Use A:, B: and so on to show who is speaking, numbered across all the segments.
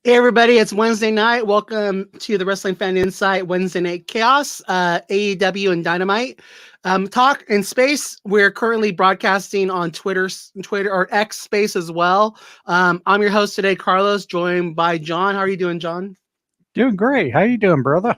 A: Hey everybody, it's Wednesday night. Welcome to the Wrestling Fan Insight Wednesday Night Chaos, AEW and Dynamite. Talk in space. We're currently broadcasting on Twitter or X space as well. I'm your host today, Carlos, joined by John. How are you doing, John?
B: Doing great. How you doing, brother?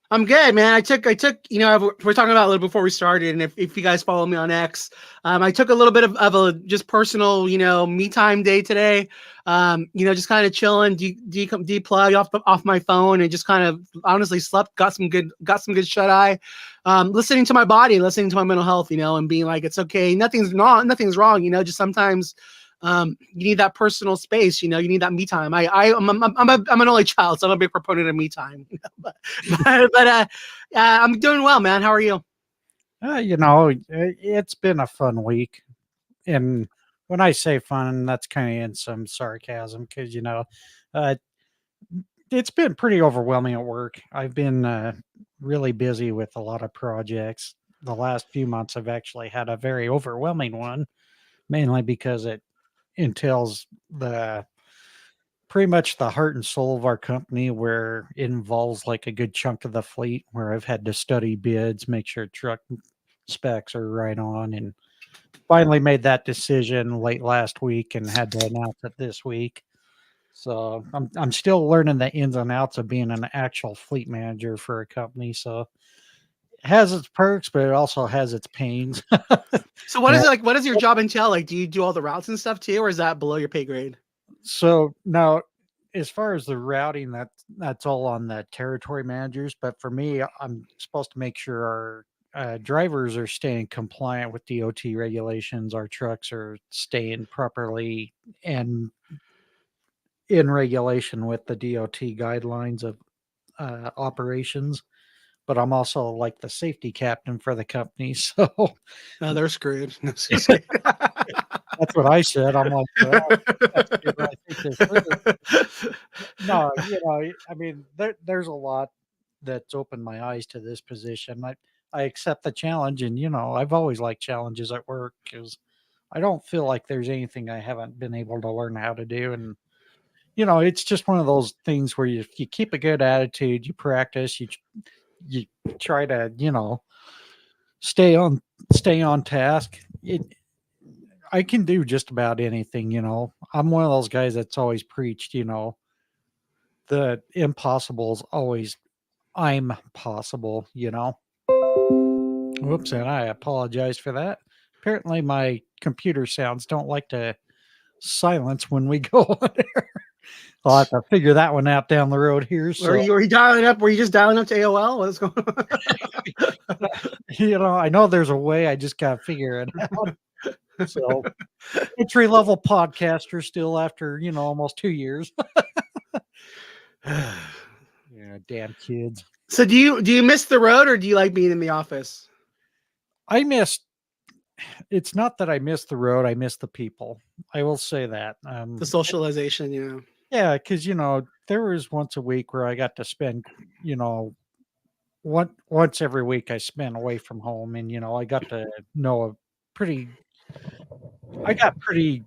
A: I'm good, man. I took, we're talking about a little before we started, and if you guys follow me on X, I took a little bit of a just personal, me time day today. Just kind of chilling, deplug off my phone, and just kind of honestly slept, got some good shut eye, listening to my body, listening to my mental health, and being like, it's okay, nothing's wrong, just sometimes. You need that personal space, you need that me time. I'm an only child, so I'm a big proponent of me time. but I'm doing well, man. How are you?
B: It's been a fun week. And when I say fun, that's kind of in some sarcasm because, it's been pretty overwhelming at work. I've been really busy with a lot of projects. The last few months, I've actually had a very overwhelming one, mainly because it entails pretty much the heart and soul of our company, where it involves like a good chunk of the fleet, where I've had to study bids, make sure truck specs are right on, and finally made that decision late last week and had to announce it this week. So I'm still learning the ins and outs of being an actual fleet manager for a company. So it has its perks, but it also has its pains.
A: So what is it like? What does your job entail? Like, do you do all the routes and stuff too, or is that below your pay grade?
B: So now, as far as the routing, that's all on the territory managers. But for me, I'm supposed to make sure our drivers are staying compliant with DOT regulations. Our trucks are staying properly and in regulation with the DOT guidelines of operations. But I'm also like the safety captain for the company. So
A: they're screwed.
B: that's what I said. I'm like, well, that's good. I think no, I mean, there's a lot that's opened my eyes to this position. I accept the challenge, and I've always liked challenges at work because I don't feel like there's anything I haven't been able to learn how to do. And it's just one of those things where you keep a good attitude, you practice, you try to stay on task. I can do just about anything. I'm one of those guys that's always preached, the impossible is always I'm possible. Whoops, and I apologize for that. Apparently my computer sounds don't like to silence when we go on there. I'll have to figure that one out down the road here. So
A: were you dialing up? Were you just dialing up to AOL? What's going
B: on? I know there's a way, I just gotta figure it out. So entry level podcaster still after almost 2 years. Yeah, damn kids.
A: So do you miss the road, or do you like being in the office?
B: It's not that I miss the road, I miss the people. I will say that.
A: The socialization,
B: Yeah, because there was once a week where I got to spend, once every week I spent away from home, and I got to know I got pretty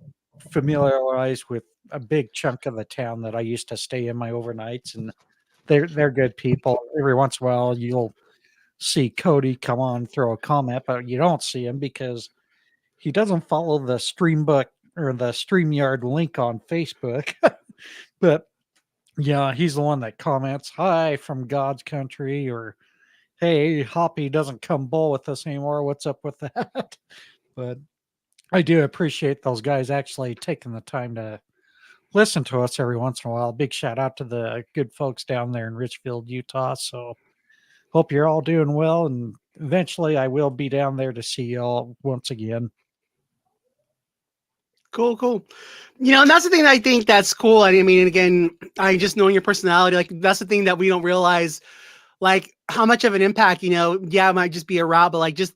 B: familiarized with a big chunk of the town that I used to stay in my overnights, and they're good people. Every once in a while, you'll see Cody come on, throw a comment, but you don't see him because he doesn't follow the Streambook or the StreamYard link on Facebook. But yeah, he's the one that comments, "Hi from God's country," or "Hey, Hoppy doesn't come bowl with us anymore. What's up with that?" But I do appreciate those guys actually taking the time to listen to us every once in a while. Big shout out to the good folks down there in Richfield, Utah. So hope you're all doing well. And eventually I will be down there to see y'all once again.
A: Cool. And that's the thing that I think that's cool. I mean, again, I just knowing your personality, like that's the thing that we don't realize, like how much of an impact, it might just be a route, but like just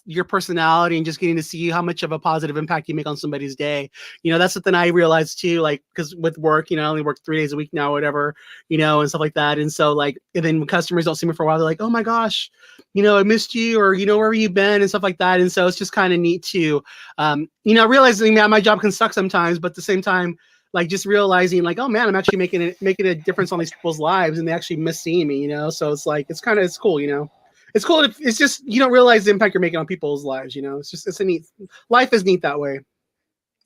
A: your personality and just getting to see how much of a positive impact you make on somebody's day. That's something I realized too, like, because with work, I only work 3 days a week now, whatever, and stuff like that. And so like, and then when customers don't see me for a while, they're like, oh my gosh, I missed you, or, where have you been, and stuff like that. And so it's just kind of neat to, realizing that my job can suck sometimes, but at the same time, like just realizing like, oh man, I'm actually making a difference on these people's lives, and they actually miss seeing me, you know. So it's like it's cool, you know. It's cool. It's just you don't realize the impact you're making on people's lives, you know. It's a neat life is neat that way.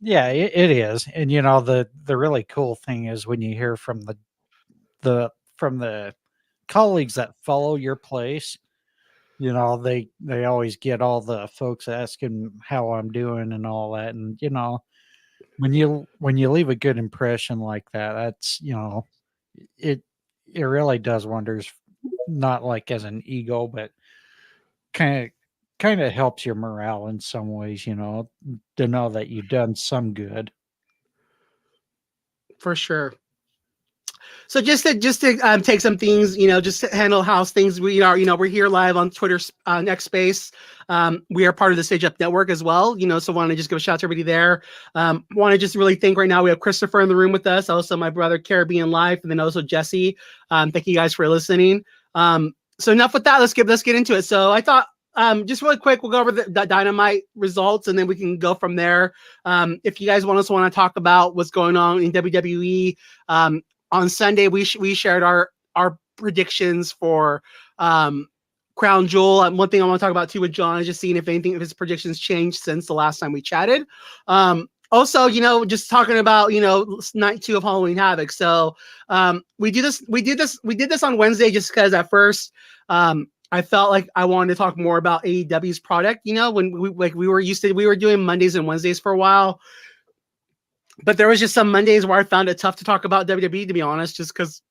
B: Yeah, it is. And you know, the really cool thing is when you hear from the colleagues that follow your place, you know, they always get all the folks asking how I'm doing and all that. And you know, when you leave a good impression like that, that's, you know, it it really does wonders, not like as an ego, but kind of kind of helps your morale in some ways, you know, to know that you've done some good.
A: For sure. So just to take some things, you know, just to handle house things. We are, you know, we're here live on Twitter, X Space. We are part of the Stage Up Network as well, you know. So want to just give a shout out to everybody there. Want to just really thank right now. We have Christopher in the room with us, also my brother Caribbean Life, and then also Jesse. Thank you guys for listening. So enough with that. Let's get into it. So I thought. Just really quick, we'll go over the Dynamite results, and then we can go from there. If you guys want to talk about what's going on in WWE, on Sunday we shared our predictions for Crown Jewel. And one thing I want to talk about too with John is just seeing if his predictions changed since the last time we chatted. Also, you know, just talking about, you know, night 2 of Halloween Havoc. So we did this on Wednesday just because at first I felt like I wanted to talk more about AEW's product. You know, when we were doing Mondays and Wednesdays for a while, but there was just some Mondays where I found it tough to talk about WWE, to be honest, just because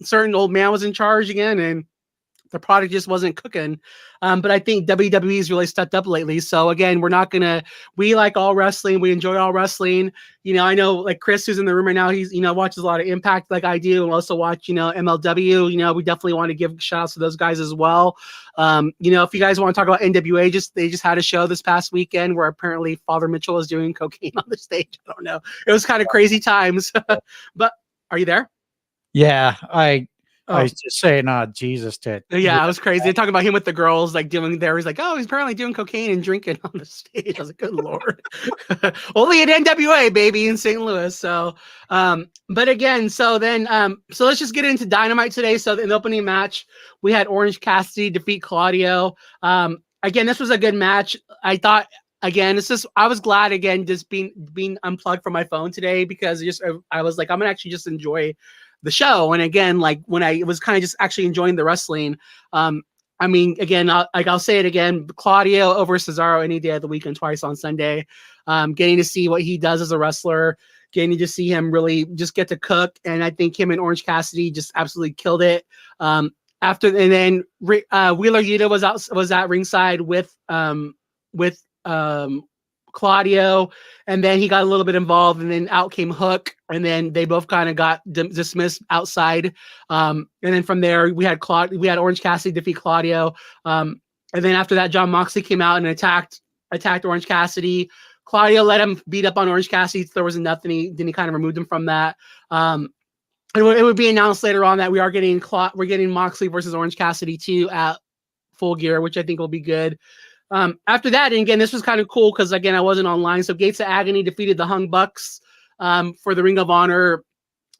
A: certain old man was in charge again, and the product just wasn't cooking. But I think WWE's really stepped up lately. So again, we like all wrestling. We enjoy all wrestling. You know, I know like Chris, who's in the room right now, he's, you know, watches a lot of Impact like I do, and also watch, you know, MLW. You know, we definitely want to give shout outs to those guys as well. You know, if you guys want to talk about NWA, they just had a show this past weekend where apparently Father Mitchell was doing cocaine on the stage. I don't know. It was kind of crazy times. But are you there?
B: Yeah, I was just saying, Jesus did.
A: Yeah, it was crazy. They're talking about him with the girls, like doing there. He's like, oh, he's apparently doing cocaine and drinking on the stage. I was like, good Lord. Only at NWA, baby, in St. Louis. So, but again, so let's just get into Dynamite today. So in the opening match, we had Orange Cassidy defeat Claudio. Again, this was a good match. I thought, again, I was glad again, just being unplugged from my phone today, because I was like, I'm gonna actually just enjoy the show. And again, like when I was kind of just actually enjoying the wrestling, I mean, again, I'll say it again, Claudio over Cesaro any day of the week and twice on Sunday. Getting to see what he does as a wrestler, getting to see him really just get to cook. And I think him and Orange Cassidy just absolutely killed it. And then Wheeler Yuta was at ringside with Claudio, and then he got a little bit involved, and then out came Hook, and then they both kind of got dismissed outside. And then from there we had Orange Cassidy defeat Claudio. And then after that, Jon Moxley came out and attacked Orange Cassidy. Claudio let him beat up on Orange Cassidy. There was nothing. He kind of removed him from that. It would be announced later on that we're getting Moxley versus Orange Cassidy too at Full Gear, which I think will be good. After that, and again, this was kind of cool because again, I wasn't online. So Gates of Agony defeated the Hung Bucks for the Ring of Honor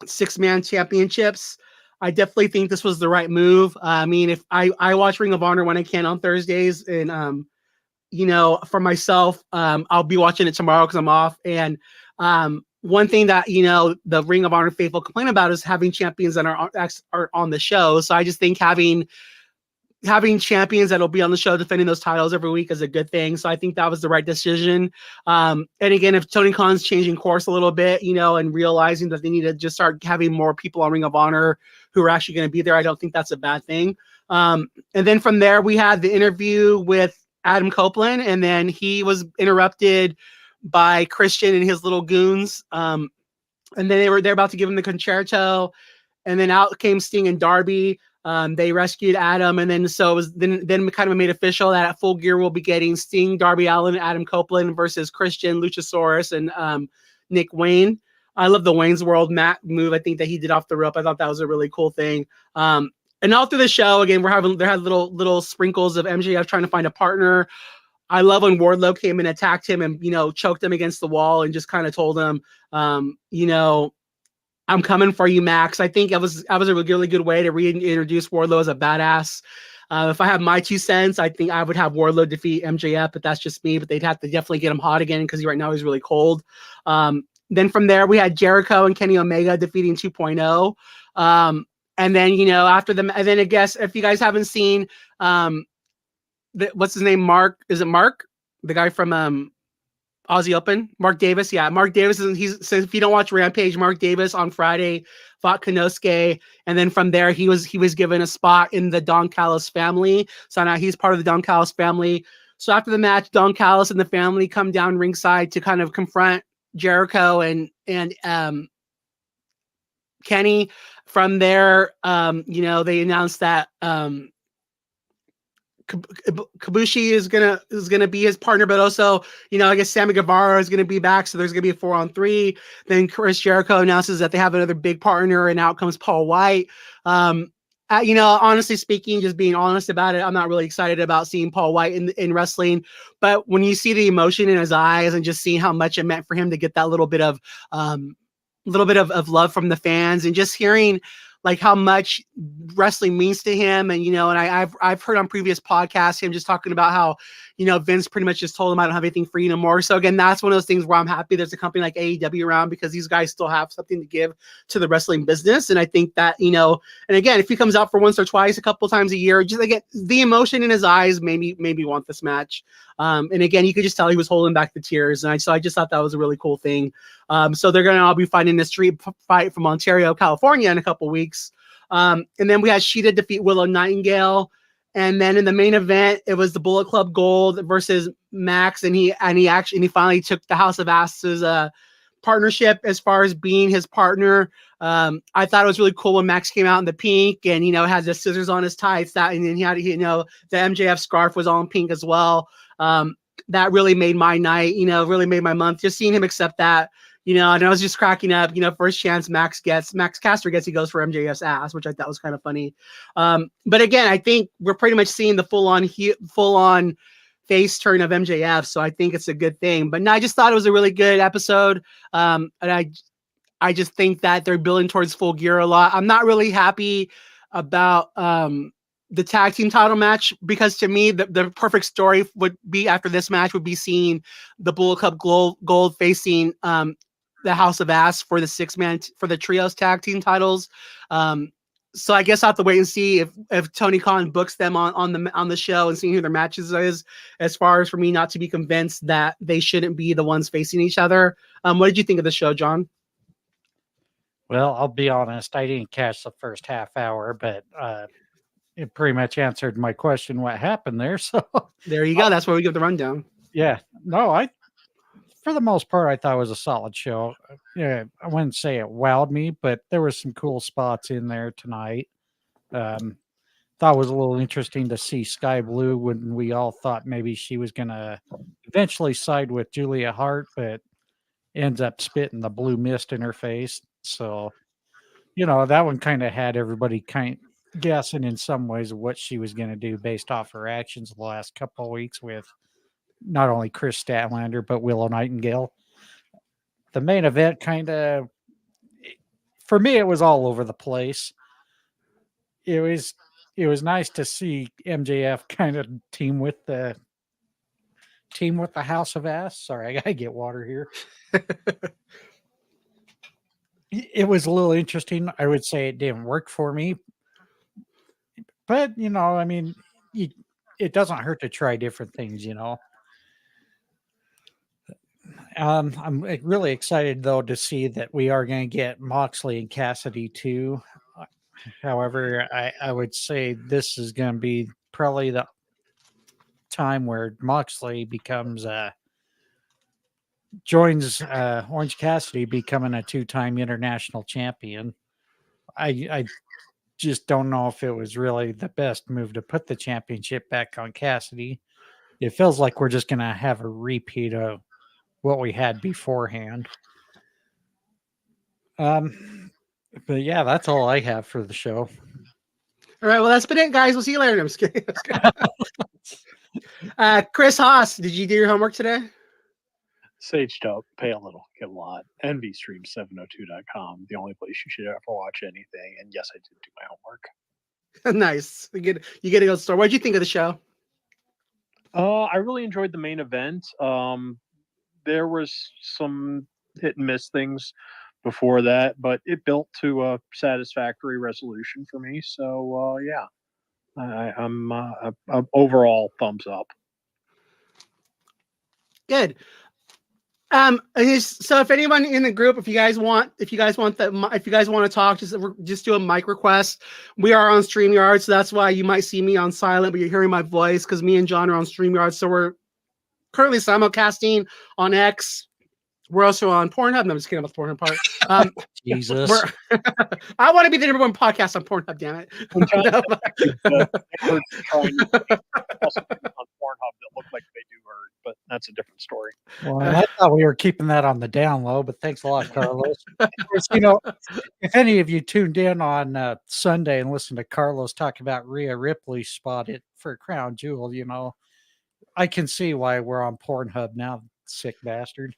A: 6-man championships. I definitely think this was the right move. I mean, if I watch Ring of Honor when I can on Thursdays, and you know, for myself, I'll be watching it tomorrow because I'm off. And one thing that, you know, the Ring of Honor faithful complain about is having champions that are on the show. So I just think having champions that'll be on the show defending those titles every week is a good thing. So I think that was the right decision. And again, if Tony Khan's changing course a little bit, you know, and realizing that they need to just start having more people on Ring of Honor who are actually going to be there, I don't think that's a bad thing. And then from there, we had the interview with Adam Copeland, and then he was interrupted by Christian and his little goons. And then they're about to give him the concerto, and then out came Sting and Darby. They rescued Adam, and then so it was then kind of made official that at Full Gear we'll be getting Sting, Darby Allin, Adam Copeland versus Christian, Luchasaurus, and Nick Wayne. I love the Wayne's World move. I think that he did off the rope. I thought that was a really cool thing. And all through the show, again, they had little sprinkles of MJF trying to find a partner. I love when Wardlow came and attacked him and, choked him against the wall and just kind of told him, I'm coming for you, Max. I think that was a really good way to reintroduce Wardlow as a badass. If I have my 2 cents, I think I would have Wardlow defeat MJF, but that's just me. But they'd have to definitely get him hot again because right now he's really cold. Then from there, we had Jericho and Kenny Omega defeating 2.0. And then, after them, and then I guess if you guys haven't seen, what's his name? Mark? Is it Mark? The guy from Aussie Open? Mark Davis. Yeah, Mark Davis. So if you don't watch Rampage, Mark Davis on Friday fought Konosuke. And then from there, he was given a spot in the Don Callis family. So now he's part of the Don Callis family. So after the match, Don Callis and the family come down ringside to kind of confront Jericho and Kenny. From there, they announced that Kabushi is gonna be his partner, but also, I guess Sammy Guevara is gonna be back, so there's gonna be a 4-on-3. Then Chris Jericho announces that they have another big partner, and out comes Paul White. Honestly speaking, just being honest about it, I'm not really excited about seeing Paul White in wrestling. But when you see the emotion in his eyes and just seeing how much it meant for him to get that little bit of love from the fans, and just hearing like how much wrestling means to him. And, I've heard on previous podcasts, him just talking about how, Vince pretty much just told him I don't have anything for you no more. So again, that's one of those things where I'm happy there's a company like AEW around, because these guys still have something to give to the wrestling business. And I think that, and again, if he comes out for once or twice, a couple times a year, just again, the emotion in his eyes made me want this match. And again, you could just tell he was holding back the tears. And I just thought that was a really cool thing. So they're going to all be fighting a street fight from Ontario, California in a couple weeks. And then we had Sheeta defeat Willow Nightingale. And then in the main event, it was the Bullet Club Gold versus Max. And he finally took the House of Ass's partnership as far as being his partner. I thought it was really cool when Max came out in the pink and, had the scissors on his tights, and then he had, the MJF scarf was all in pink as well. That really made my night, really made my month, just seeing him accept that. And I was just cracking up, first chance Max Caster gets, he goes for MJF's ass, which I thought was kind of funny. But again, I think we're pretty much seeing the full on face turn of MJF. So I think it's a good thing. But no, I just thought it was a really good episode. And I just think that they're building towards Full Gear a lot. I'm not really happy about the tag team title match, because to me, the perfect story would be after this match would be seeing the Bullet Club Gold facing the House of Ass for the 6-man for the trios tag team titles. So I guess I'll have to wait and see if Tony Khan books them on the show and seeing who their matches is, as far as for me not to be convinced that they shouldn't be the ones facing each other. What did you think of the show, John?
B: Well, I'll be honest, I didn't catch the first half hour, but it pretty much answered my question what happened there. So
A: there you go. That's where we give the rundown.
B: Yeah. No, for the most part, I thought it was a solid show. Yeah, I wouldn't say it wowed me, but there were some cool spots in there tonight. Thought it was a little interesting to see Sky Blue when we all thought maybe she was going to eventually side with Julia Hart, but ends up spitting the blue mist in her face. So, that one kind of had everybody kind of guessing in some ways of what she was going to do based off her actions the last couple of weeks with not only Chris Statlander, but Willow Nightingale. The main event for me, it was all over the place. It was nice to see MJF kind of team with the House of Ass. Sorry, I gotta get water here. It was a little interesting. I would say it didn't work for me, but it doesn't hurt to try different things, I'm really excited, though, to see that we are going to get Moxley and Cassidy too. However, I would say this is going to be probably the time where Moxley joins Orange Cassidy, becoming a 2-time international champion. I just don't know if it was really the best move to put the championship back on Cassidy. It feels like we're just going to have a repeat of what we had beforehand. But yeah, that's all I have for the show.
A: All right, well, that's been it, guys. We'll see you later. I'm just kidding. Chris Haas, did you do your homework today?
C: Saged up, pay a little, get a lot. NVStream702.com, the only place you should ever watch anything. And yes, I did do my homework.
A: Nice. You get to go to the store. What did you think of the show?
C: I really enjoyed the main event. There was some hit and miss things before that, but it built to a satisfactory resolution for me. So yeah, I'm overall thumbs up.
A: Good. So if anyone in the group, if you guys want to talk, just do a mic request. We are on StreamYard, so that's why you might see me on silent, but you're hearing my voice because me and John are on StreamYard. So we're currently simulcasting on X. We're also on Pornhub. No, I'm just kidding about the Pornhub part.
B: Jesus.
A: I want to be the number one podcast on Pornhub, damn it.
C: On Pornhub that look like they do hurt, but that's a different story.
B: Well, I thought we were keeping that on the down low, but thanks a lot, Carlos. You know, if any of you tuned in on Sunday and listened to Carlos talk about Rhea Ripley's spot for Crown Jewel, you know, I can see why we're on Pornhub now, sick bastard.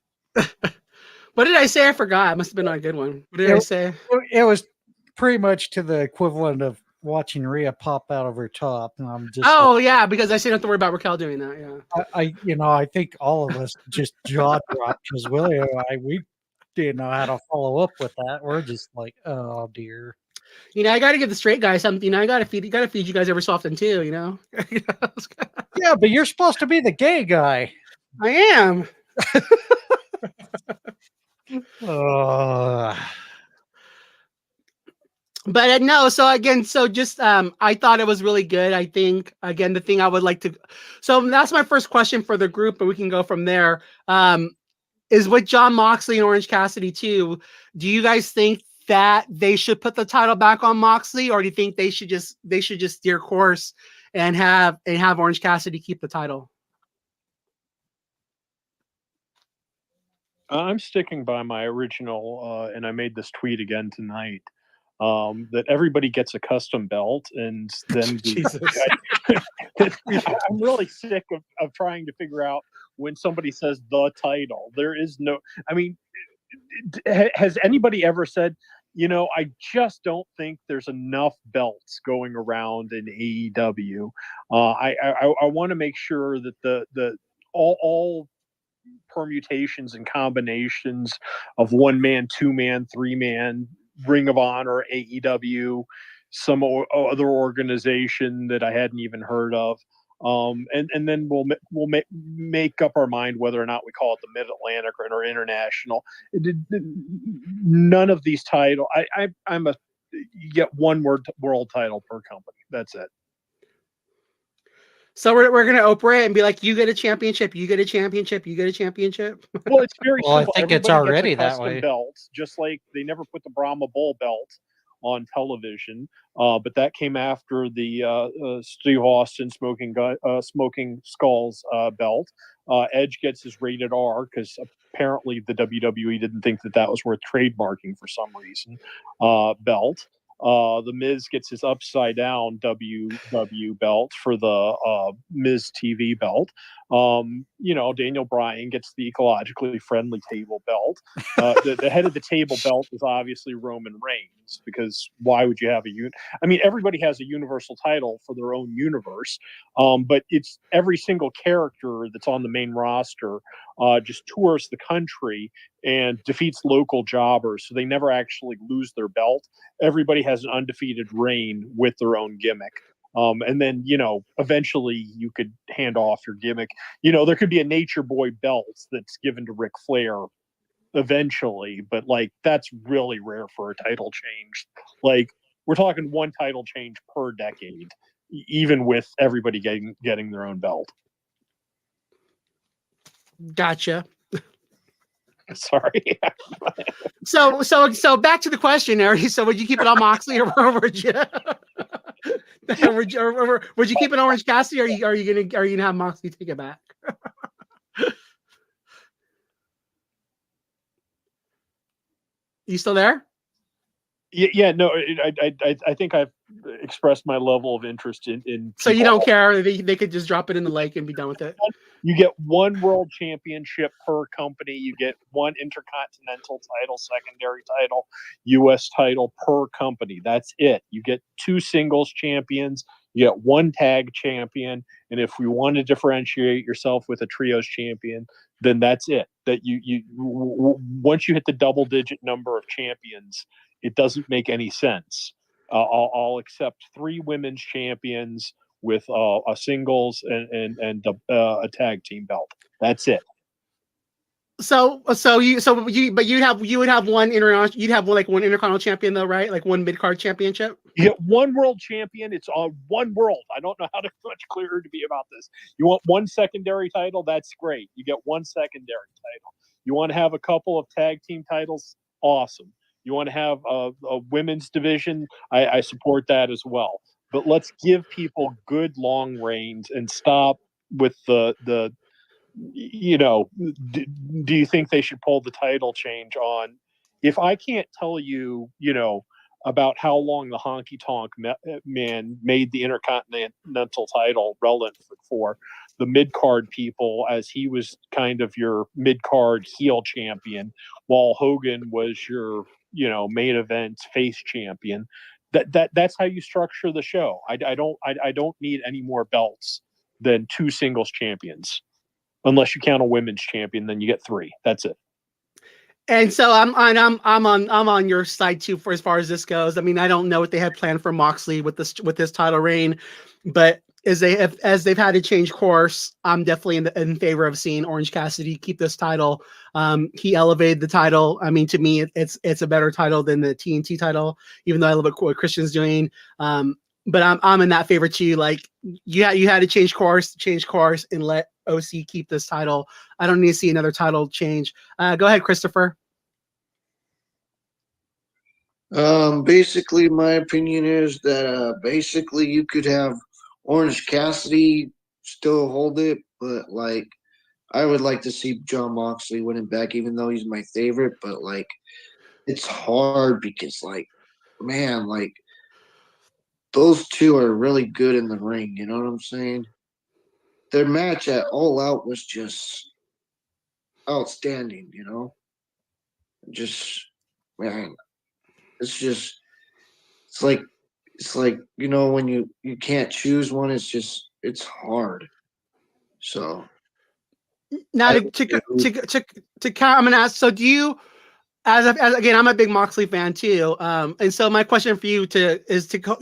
A: What did I say? I forgot. It must have been a good one. What did I say?
B: It was pretty much to the equivalent of watching Rhea pop out of her top, and I'm just
A: yeah, because I said not to worry about Raquel doing that. Yeah,
B: I think all of us just jaw dropped because Willie and we didn't know how to follow up with that. We're just like, oh dear.
A: You know, I got to give the straight guy something. You know, I got to feed you guys every so often too. You know.
B: Yeah, but you're supposed to be the gay guy.
A: I am. But no, so again, I thought it was really good. I think again, the thing I would like to, so that's my first question for the group, but we can go from there. Is with Jon Moxley and Orange Cassidy too. Do you guys think that they should put the title back on Moxley, or do you think they should just steer course and have Orange Cassidy keep the title?
C: I'm sticking by my original, and I made this tweet again tonight, that everybody gets a custom belt, and then I'm really sick of trying to figure out when somebody says the title. There is no, I mean, has anybody ever said, you know, I just don't think there's enough belts going around in AEW. I want to make sure that the all permutations and combinations of 1-man, 2-man, 3-man, Ring of Honor, AEW, some other organization that I hadn't even heard of, and then we'll make up our mind whether or not we call it the Mid-Atlantic or international. None of these titles. You get one world title per company. That's it.
A: So we're gonna Oprah it and be like, you get a championship, you get a championship, you get a championship.
C: Well, it's very simple.
B: I think
C: Everybody
B: it's already
C: gets a
B: that
C: custom
B: way.
C: belts, just like they never put the Brahma Bull belt on television, but that came after the Steve Austin Smoking Skulls belt. Edge gets his rated R because apparently the WWE didn't think that was worth trademarking for some reason. Belt. The Miz gets his upside down WW belt for the Miz TV belt. You know, Daniel Bryan gets the ecologically friendly table belt. The head of the table belt is obviously Roman Reigns, because why would you have I mean, everybody has a universal title for their own universe, but it's every single character that's on the main roster just tours the country and defeats local jobbers, so they never actually lose their belt. Everybody has an undefeated reign with their own gimmick. And then, you know, eventually you could hand off your gimmick. You know, there could be a Nature Boy belt that's given to Ric Flair eventually, but like that's really rare for a title change. Like we're talking one title change per decade, even with everybody getting their own belt.
A: Gotcha.
C: Sorry.
A: So back to the question, Ari. So would you keep it on Moxley, or would you would you keep it Orange Cassidy, or are you gonna have Moxley take it back? You still there?
C: Yeah, no, I think I've expressed my level of interest in.
A: So you don't care? They could just drop it in the lake and be done with it.
C: You get one world championship per company. You get one intercontinental title, secondary title, U.S. title per company. That's it. You get 2 singles champions. You get 1 tag champion. And if we want to differentiate yourself with a trios champion, then that's it. That once you hit the double-digit number of champions, it doesn't make any sense. I'll accept 3 women's champions with a singles and a tag team belt. That's it.
A: But you would have one international. You'd have one intercontinental champion though, right? Like one mid card championship.
C: You get 1 world champion. It's on 1 world. I don't know how much clearer to be about this. You want 1 secondary title? That's great. You get 1 secondary title. You want to have a couple of tag team titles? Awesome. You want to have a women's division? I support that as well. But let's give people good long reigns and stop with the do you think they should pull the title change on? If I can't tell you, about how long the Honky Tonk Man made the Intercontinental title relevant for the mid-card people, as he was kind of your mid-card heel champion, while Hogan was your, main event face champion. That's how you structure the show. I don't need any more belts than 2 singles champions, unless you count a women's champion. Then you get 3. That's it.
A: And so I'm on your side too for as far as this goes. I mean, I don't know what they had planned for Moxley with this title reign, but as they've had to change course, I'm definitely in favor of seeing Orange Cassidy keep this title. He elevated the title. I mean, to me, it's a better title than the TNT title, even though I love what Christian's doing. But I'm in that favor too. Like you had to change course, and let OC keep this title. I don't need to see another title change. Go ahead, Christopher.
D: Basically, my opinion is that basically you could have Orange Cassidy still hold it, but like I would like to see John Moxley win it back, even though he's my favorite. But like it's hard because man, those 2 are really good in the ring. You know what I'm saying? Their match at All Out was just outstanding. Just man, it's like when you can't choose one, it's hard. So
A: now I'm gonna ask. So do you? As again, I'm a big Moxley fan too. And so my question for you do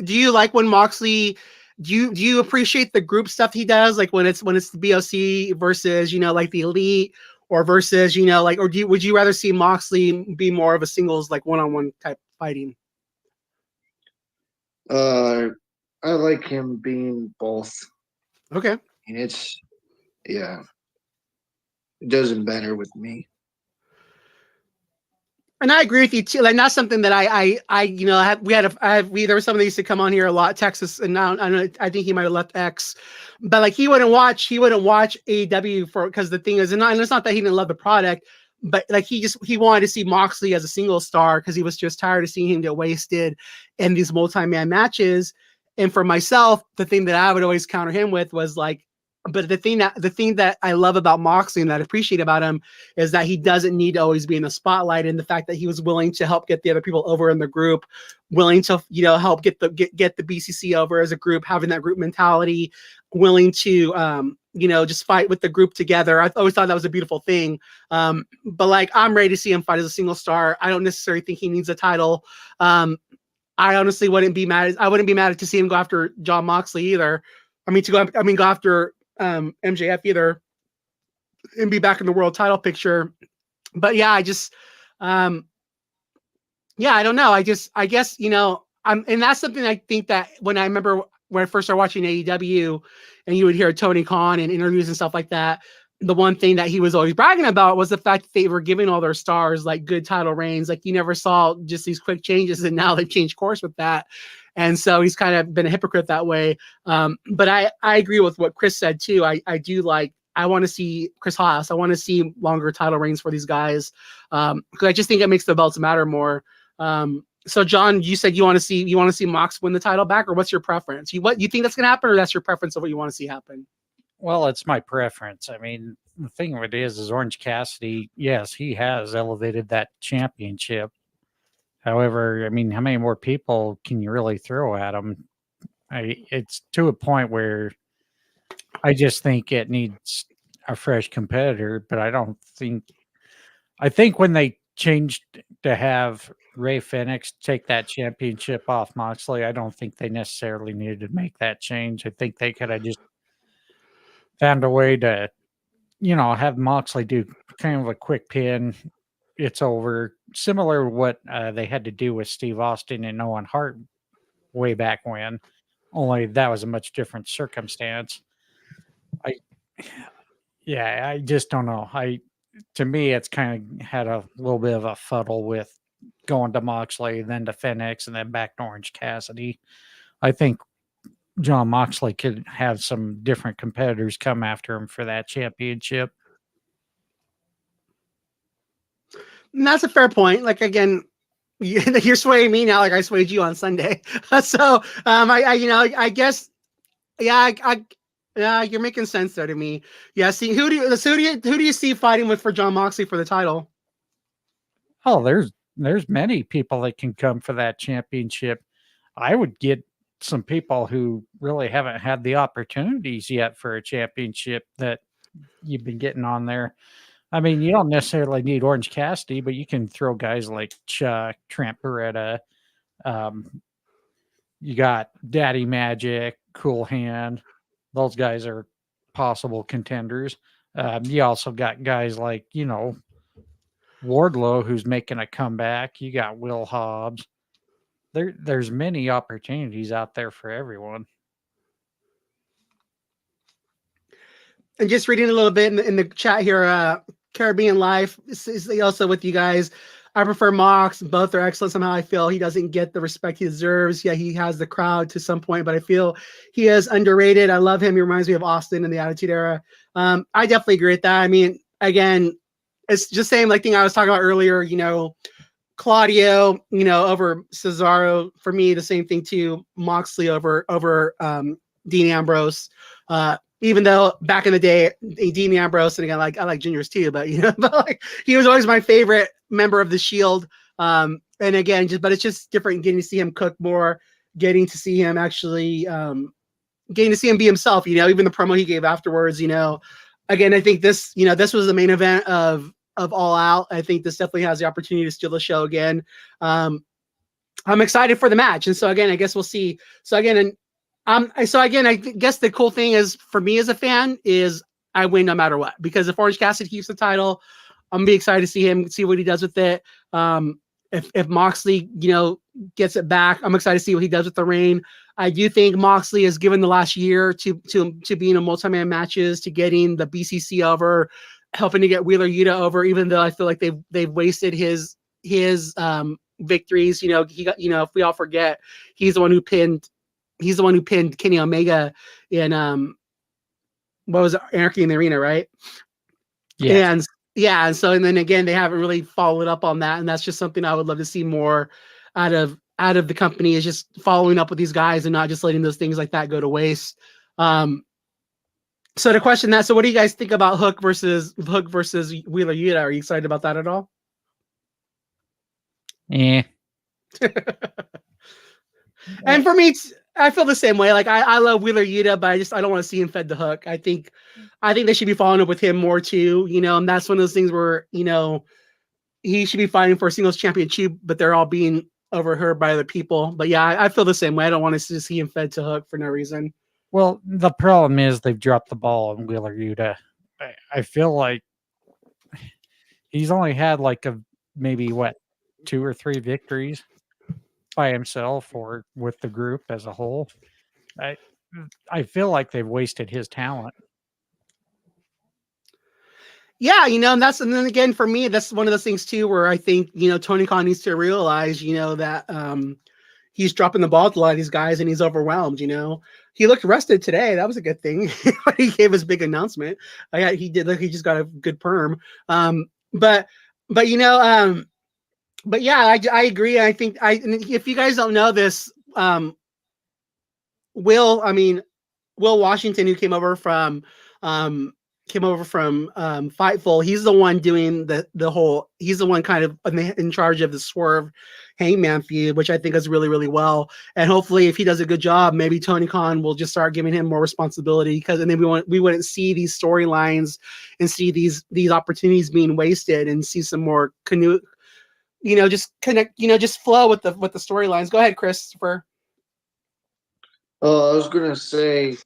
A: you like when Moxley? Do you appreciate the group stuff he does, like when it's the BOC versus like the Elite, or versus or would you rather see Moxley be more of a singles one-on-one type fighting?
D: I like him being both.
A: Okay.
D: And it doesn't matter with me.
A: And I agree with you too. Like that's something that there were some that used to come on here a lot, Texas, and now I think he might have left X, but like he wouldn't watch AEW because the thing is, and it's not that he didn't love the product, but like he wanted to see Moxley as a single star because he was just tired of seeing him get wasted in these multi-man matches. And for myself, the thing that I would always counter him with was like, but the thing that I love about Moxley and that I appreciate about him is that he doesn't need to always be in the spotlight, and the fact that he was willing to help get the other people over in the group, willing to help get the BCC over as a group, having that group mentality, willing to just fight with the group together. I always thought that was a beautiful thing. But like I'm ready to see him fight as a single star. I don't necessarily think he needs a title. I honestly wouldn't be mad. I wouldn't be mad to see him go after John Moxley either. Go after MJF either, and be back in the world title picture. But yeah, I don't know. I guess, and that's something I think that when I first started watching AEW and you would hear Tony Khan in interviews and stuff like that, the one thing that he was always bragging about was the fact that they were giving all their stars like good title reigns. Like you never saw just these quick changes, and now they've changed course with that. And so he's kind of been a hypocrite that way. But I agree with what Chris said too. I want to see Chris Haas. I want to see longer title reigns for these guys. Because I just think it makes the belts matter more. So John, you said you want to see Mox win the title back, or what's your preference? You think that's going to happen, or that's your preference of what you want to see happen?
B: Well, it's my preference. I mean, the thing of it is Orange Cassidy, yes, he has elevated that championship. However, I mean, how many more people can you really throw at him? It's to a point where I just think it needs a fresh competitor, but I think when they changed to have Ray Phoenix take that championship off Moxley, I don't think they necessarily needed to make that change. I think they could have just found a way to, have Moxley do kind of a quick pin. It's over. Similar to what they had to do with Steve Austin and Owen Hart way back when, only that was a much different circumstance. I just don't know. To me, it's kind of had a little bit of a fuddle with going to Moxley, then to Phoenix, and then back to Orange Cassidy. I think John Moxley could have some different competitors come after him for that championship.
A: And that's a fair point. Like, again, you're swaying me now, like I swayed you on Sunday. So, I guess, yeah, yeah, you're making sense there to me. Yeah. See, who do you see fighting with for John Moxley for the title?
B: Oh, there's many people that can come for that championship. I would get some people who really haven't had the opportunities yet for a championship that you've been getting on there. I mean, you don't necessarily need Orange Cassidy, but you can throw guys like Chuck, Trent Beretta. You got Daddy Magic, Cool Hand. Those guys are possible contenders. You also got guys like, Wardlow, who's making a comeback. You got Will Hobbs. There's many opportunities out there for everyone.
A: And just reading a little bit in the chat here, Caribbean Life is also with you guys. I prefer Mox. Both are excellent. Somehow I feel he doesn't get the respect he deserves. Yeah, he has the crowd to some point, but I feel he is underrated. I love him. He reminds me of Austin in the Attitude Era. I definitely agree with that. I mean, again, it's just same like thing I was talking about earlier, Claudio, over Cesaro. For me, the same thing too. Moxley over Dean Ambrose. Even though back in the day, Dean Ambrose, and again, I like Juniors too, but but like he was always my favorite member of the Shield. And again, but it's just different getting to see him cook more, getting to see him actually, getting to see him be himself. Even the promo he gave afterwards. Again, I think this was the main event of All Out. I think this definitely has the opportunity to steal the show again. I'm excited for the match, and so again, I guess we'll see. So again, I guess the cool thing is for me as a fan is I win no matter what, because if Orange Cassidy keeps the title, I'm gonna be excited to see what he does with it. If Moxley, gets it back, I'm excited to see what he does with the reign. I do think Moxley is given the last year to being in multi-man matches, to getting the BCC over, helping to get Wheeler Yuta over, even though I feel like they've wasted his victories. He got, if we all forget, he's the one who pinned Kenny Omega in what was it, Anarchy in the Arena, right?
B: Yeah.
A: And then again, they haven't really followed up on that, and that's just something I would love to see more out of the company, is just following up with these guys and not just letting those things like that go to waste. So to question that, so what do you guys think about Hook versus Wheeler Yuta? Are you excited about that at all?
B: Yeah.
A: And for me, I feel the same way. Like I love Wheeler Yuta, but I don't want to see him fed the Hook. I think they should be following up with him more too. And that's one of those things where he should be fighting for a singles championship, but they're all being overheard by other people. But yeah, I feel the same way. I don't want to see him fed to Hook for no reason.
B: Well, the problem is they've dropped the ball on Wheeler Yuta. I feel like he's only had maybe 2 or 3 victories by himself or with the group as a whole. I feel like they've wasted his talent.
A: Yeah, and then again for me, that's one of those things too where I think Tony Khan needs to realize that he's dropping the ball to a lot of these guys and he's overwhelmed. He looked rested today. That was a good thing. He gave his big announcement. He did. He just got a good perm. But but yeah, I agree. I think and if you guys don't know this, Will, I mean, Will Washington, who came over from Fightful, he's the one doing the whole. He's the one kind of in charge of the Swerve Hangman feud, which I think is really really well. And hopefully, if he does a good job, maybe Tony Khan will just start giving him more responsibility because, and then we wouldn't see these storylines and see these opportunities being wasted and see some more just connect, just flow with the storylines. Go ahead, Christopher.
D: I was gonna say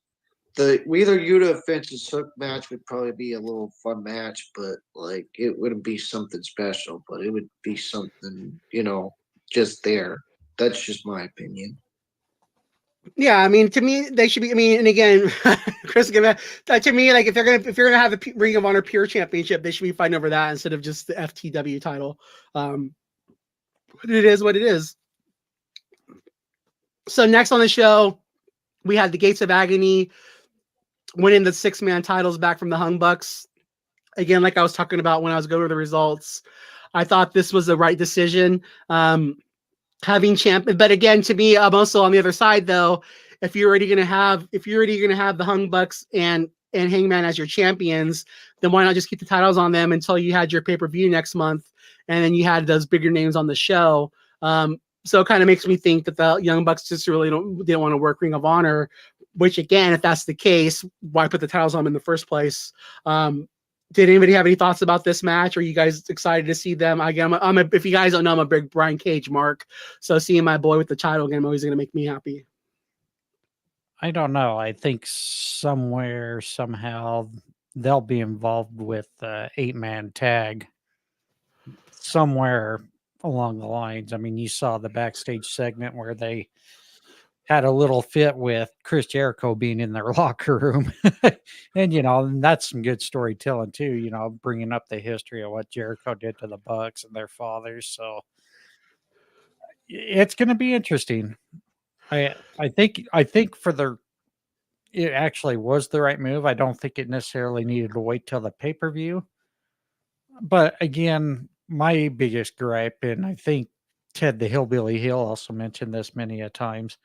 D: the Wheeler Yuta Fences Hook match would probably be a little fun match, but like it wouldn't be something special, but it would be something, just there. That's just my opinion.
A: Yeah, I mean, to me, they should be. I mean, and again, Chris, to me, like if you're gonna have the Ring of Honor Pure Championship, they should be fighting over that instead of just the FTW title. But it is what it is. So next on the show, we had the Gates of Agony winning the 6-man titles back from the Hung Bucks. Again, like I was talking about when I was going over the results, I thought this was the right decision. Having champion, but again, to me, I'm also on the other side though. If you're already gonna have the Hung Bucks and Hangman as your champions, then why not just keep the titles on them until you had your pay-per-view next month, and then you had those bigger names on the show. So it kind of makes me think that the Young Bucks just really didn't want to work Ring of Honor. Which again, if that's the case, why put the titles on them in the first place? Did anybody have any thoughts about this match? Are you guys excited to see them? Again, if you guys don't know, I'm a big Brian Cage mark. So seeing my boy with the title again always going to make me happy.
B: I don't know. I think somewhere, somehow, they'll be involved with 8-man tag somewhere along the lines. I mean, you saw the backstage segment where they had a little fit with Chris Jericho being in their locker room. And that's some good storytelling too, bringing up the history of what Jericho did to the Bucks and their fathers. So it's going to be interesting. I think it actually was the right move. I don't think it necessarily needed to wait till the pay-per-view. But again, my biggest gripe, and I think Ted the Hillbilly Hill also mentioned this many a times,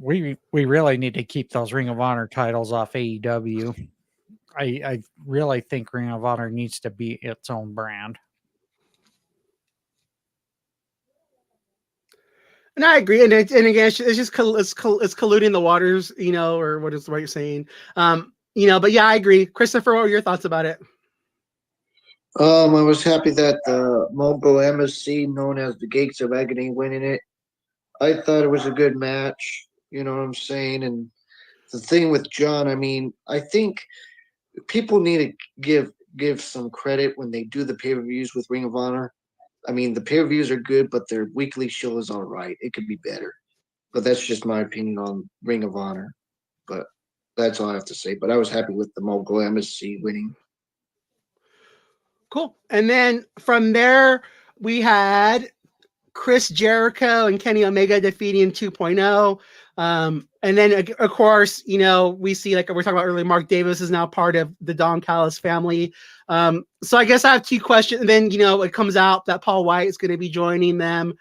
B: we really need to keep those Ring of Honor titles off AEW. I really think Ring of Honor needs to be its own brand.
A: And I agree. And again, it's just it's colluding the waters, or what you're saying. But yeah, I agree. Christopher, what were your thoughts about it?
D: I was happy that the Mogul MSC, known as the Gates of Agony, winning it. I thought it was a good match. You know what I'm saying? And the thing with John, I mean, I think people need to give some credit when they do the pay-per-views with Ring of Honor. I mean, the pay-per-views are good, but their weekly show is all right. It could be better. But that's just my opinion on Ring of Honor. But that's all I have to say. But I was happy with the Mogul MSC winning.
A: Cool. And then from there, we had Chris Jericho and Kenny Omega defeating 2.0. And then, of course, we see, like we were talking about earlier, Mark Davis is now part of the Don Callis family. So I guess I have two questions. And then, it comes out that Paul White is going to be joining them.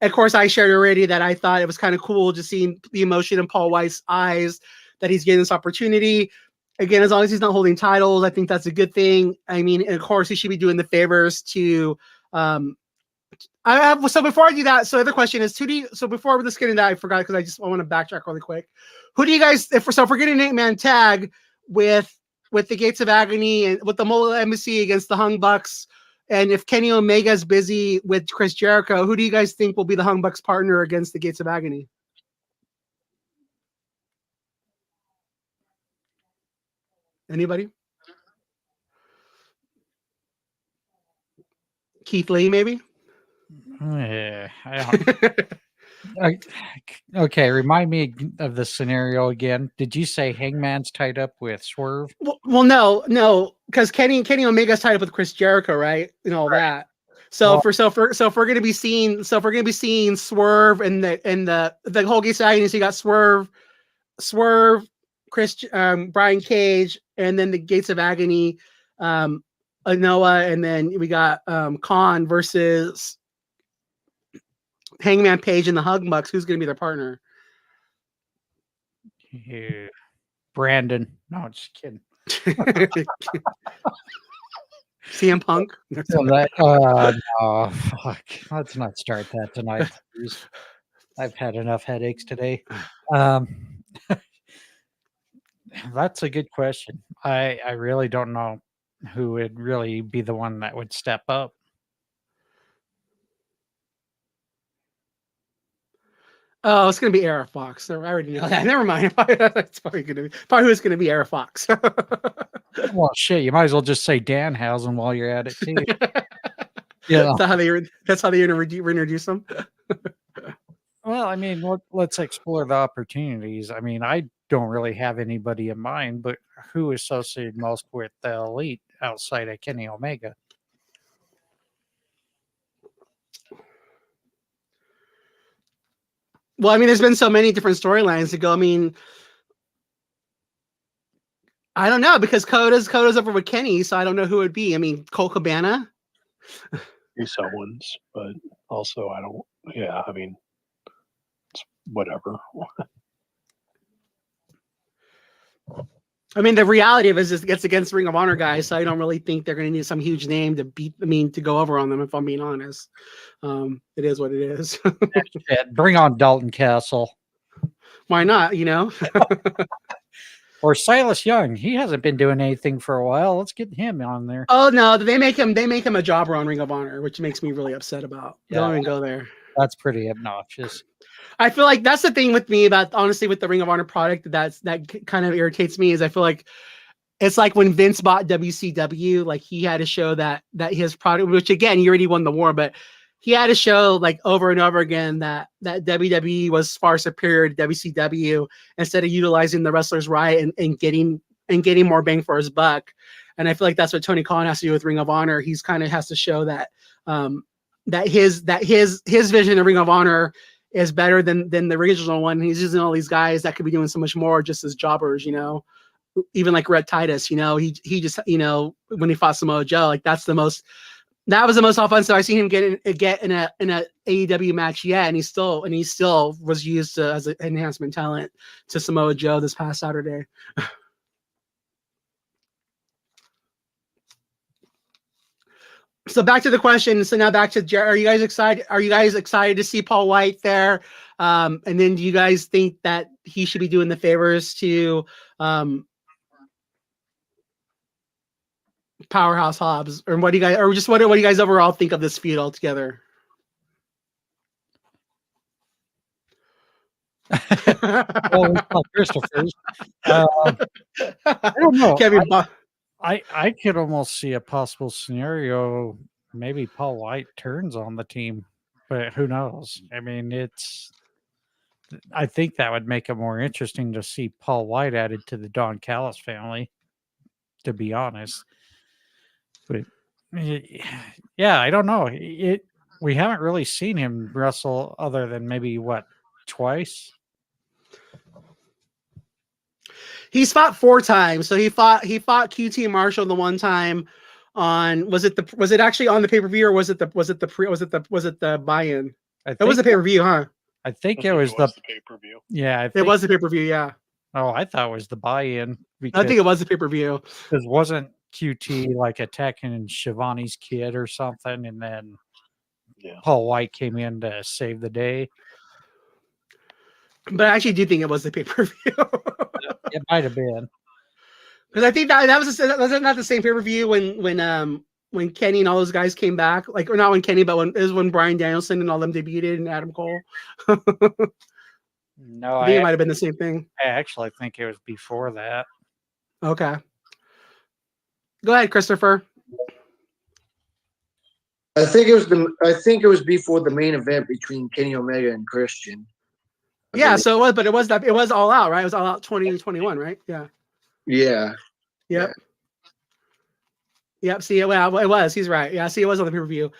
A: Of course, I shared already that I thought it was kind of cool just seeing the emotion in Paul White's eyes that he's getting this opportunity. Again, as long as he's not holding titles, I think that's a good thing. I mean, and of course, he should be doing the favors to so before I do that, so the other question is, so before we just get into that, I forgot because I want to backtrack really quick. Who do you guys, if we're getting an 8-man tag with the Gates of Agony and with the Mogul Embassy against the Hung Bucks, and if Kenny Omega is busy with Chris Jericho, who do you guys think will be the Hung Bucks partner against the Gates of Agony? Anybody? Keith Lee, maybe?
B: Yeah, okay, remind me of the scenario again. Did you say Hangman's tied up with Swerve?
A: Well, no, because Kenny Omega's tied up with Chris Jericho, right? And all that. So if we're gonna be seeing Swerve and the whole Gates of Agony, so you got Swerve, Chris, Brian Cage, and then the Gates of Agony, Noah, and then we got Khan versus Hangman Page and the Hug Bucks. Who's going to be their partner?
B: Yeah. Brandon. No, just kidding.
A: CM Punk.
B: No, fuck. Let's not start that tonight, please. I've had enough headaches today. That's a good question. I really don't know who would really be the one that would step up.
A: Oh, it's going to be Era Fox. I already know that. Never mind. It's probably going to be probably who's going to be Era Fox.
B: Well, shit, you might as well just say Danhausen while you're at it too. Yeah.
A: That's how they introduce them.
B: Well, I mean, let's explore the opportunities. I mean, I don't really have anybody in mind, but who associated most with the Elite outside of Kenny Omega?
A: Well, I mean, there's been so many different storylines to go. I mean, I don't know because Coda's over with Kenny, so I don't know who it would be. I mean, Cole Cabana.
C: Chase Owens, but also I don't. Yeah, I mean, it's whatever.
A: I mean, the reality of it is it's against Ring of Honor guys, so I don't really think they're going to need some huge name to beat. I mean, to go over on them. If I'm being honest, it is what it is.
B: Bring on Dalton Castle.
A: Why not? You know.
B: Or Silas Young. He hasn't been doing anything for a while. Let's get him on there.
A: Oh no, they make him a jobber on Ring of Honor, which makes me really upset about.
B: Yeah.
A: Don't even go there.
B: That's pretty obnoxious.
A: I feel like that's the thing with me about honestly with the Ring of Honor product that kind of irritates me is I feel like it's like when Vince bought WCW, like he had to show that his product, which again, he already won the war, but he had to show like over and over again that WWE was far superior to WCW instead of utilizing the wrestlers right and getting more bang for his buck. And I feel like that's what Tony Khan has to do with Ring of Honor. He's kind of has to show that that his vision of Ring of Honor is better than the original one. He's using all these guys that could be doing so much more just as jobbers, you know. Even like Red Titus, you know, he just, you know, when he fought Samoa Joe, like that was the most offensive I've seen him get in a AEW match yet, and he still was used as an enhancement talent to Samoa Joe this past Saturday. So back to the question. So now back to Jared. Are you guys excited? Are you guys excited to see Paul White there? And then do you guys think that he should be doing the favors to Powerhouse Hobbs, or what do you guys, or just what do you guys overall think of this feud altogether?
B: Well, Christopher's. I don't know.
A: Kevin,
B: I could almost see a possible scenario. Maybe Paul White turns on the team, but who knows? I mean, I think that would make it more interesting to see Paul White added to the Don Callis family, to be honest. But yeah, I don't know. We haven't really seen him wrestle other than maybe twice.
A: He's fought 4 times. So he fought QT Marshall the one time on was it actually on the pay-per-view, or was it the buy-in? It was the pay-per-view, huh?
B: I think it was the
C: pay-per-view.
B: Yeah,
A: it was the pay-per-view, yeah.
B: Oh, I thought it was the buy-in.
A: I think it was the pay-per-view.
B: Because wasn't QT like attacking Shivani's kid or something, and then Paul White came in to save the day?
A: But I actually do think it was the pay-per-view.
B: It might have been.
A: Because I think that was not the same pay-per-view when Kenny and all those guys came back. Like, or not when Kenny, but when Bryan Danielson and all them debuted and Adam Cole.
B: No,
A: I think it might have been the same thing.
B: I actually think it was before that.
A: Okay. Go ahead, Christopher.
D: I think it was before the main event between Kenny Omega and Christian.
A: Yeah, so it was, but it was All Out, right? It was All Out 2021, right? Yeah.
D: Yeah.
A: Yep. Yep. See, well, it was. He's right. Yeah. See, it was on the pay-per-view.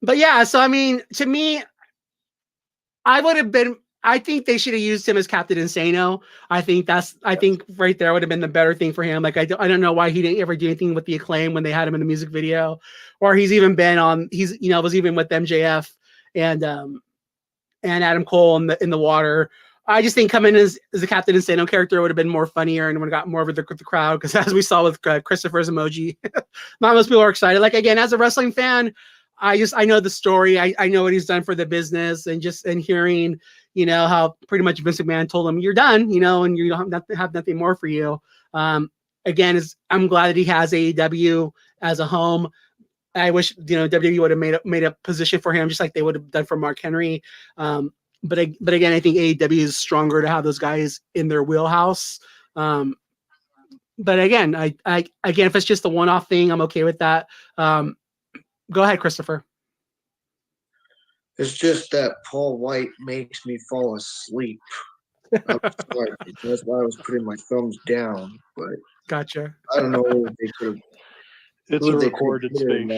A: But yeah, so I mean, to me, I would have been I think they should have used him as Captain Insano. I think right there would have been the better thing for him. Like I don't know why he didn't ever do anything with the Acclaim when they had him in the music video, or he's even been on. Was even with MJF and Adam Cole in the water. I just think coming as a Captain Insano character would have been more funnier and would have got more of the crowd, because as we saw with Christopher's emoji, not most people are excited. Like, again, as a wrestling fan, I know the story. I know what he's done for the business, and hearing, how pretty much Vince McMahon told him, you're done, and you don't have nothing more for you. Again, I'm glad that he has AEW as a home. I wish, WWE would have made a position for him, just like they would have done for Mark Henry. But again, I think AEW is stronger to have those guys in their wheelhouse. But again, if it's just a one-off thing, I'm okay with that. Go ahead, Christopher.
D: It's just that Paul White makes me fall asleep. I'm sorry. That's why I was putting my thumbs down. But
A: gotcha.
D: I don't know if they could have.
C: It's a recorded space.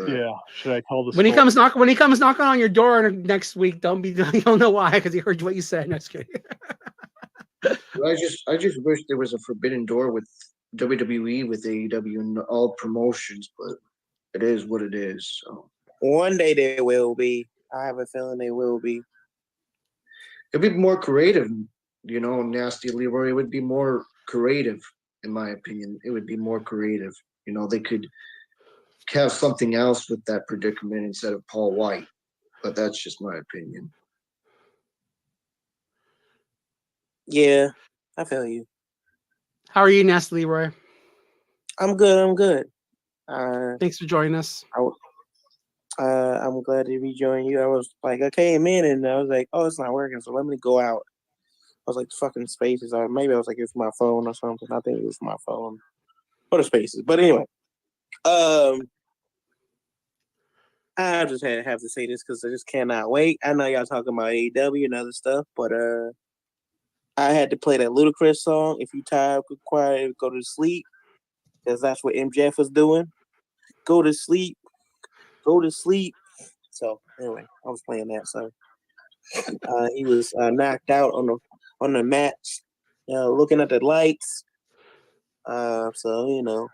C: Yeah, should I tell the
A: when he comes knocking on your door next week? You don't know why, because he heard what you said. No, just kidding.
D: I just wish there was a forbidden door with WWE, with AEW, and all promotions, but it is what it is. So
E: one day there will be. I have a feeling they will be.
D: It'd be more creative, Nasty Leroy. It would be more creative, in my opinion. It would be more creative. They could have something else with that predicament instead of Paul White, but that's just my opinion.
E: Yeah, I feel you.
A: How are you, Nasty Leroy?
E: I'm good.
A: Thanks for joining us.
E: I'm glad to be joining you. I was like, I came in and I was like, oh, it's not working, so let me go out. I was like, fucking spaces. Maybe I was like, it's my phone or something. I think it was my phone. Or the spaces. But anyway, I just have to say this because I just cannot wait. I know y'all talking about AEW and other stuff, but I had to play that Ludacris song. If you tired, quiet, go to sleep, because that's what MJF was doing. Go to sleep. So anyway, I was playing that. So he was knocked out on the match, looking at the lights. So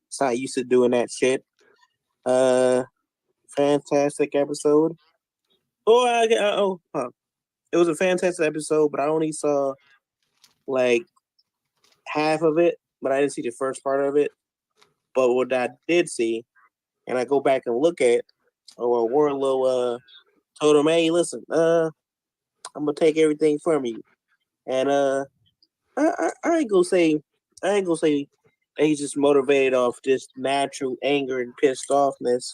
E: it's not used to doing that shit. Fantastic episode. It was a fantastic episode, but I only saw like half of it, but I didn't see the first part of it. But what I did see, and I go back and look at, Wardlow told him, "Hey, listen, I'm gonna take everything from you," and I ain't gonna say that he's just motivated off just natural anger and pissed offness.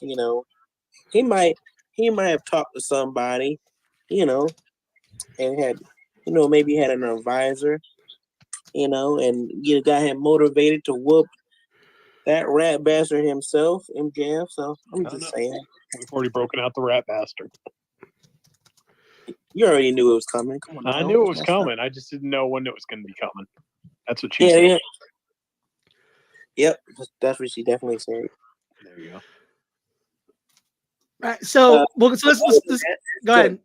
E: He might have talked to somebody, and had, maybe had an advisor, and got him motivated to whoop that rat bastard himself, MJF. So I'm just saying.
C: We've already broken out the rat bastard.
E: You already knew it was coming. Come on.
C: I knew it was coming. I just didn't know when it was going to be coming. That's what she said.
E: Yeah. Yep, that's what she definitely said.
C: There you go.
A: Right, so let's go ahead.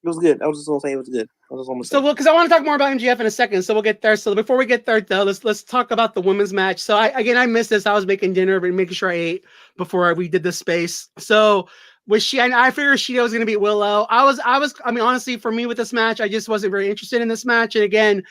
E: It was good. I was just gonna say it was good.
A: Because I want to talk more about MJF in a second, so we'll get there. So before we get there, though, let's talk about the women's match. So I missed this. I was making dinner, but making sure I ate before we did this space. So I figured Shida was going to beat Willow. I mean, honestly, for me with this match, I just wasn't very interested in this match. And again,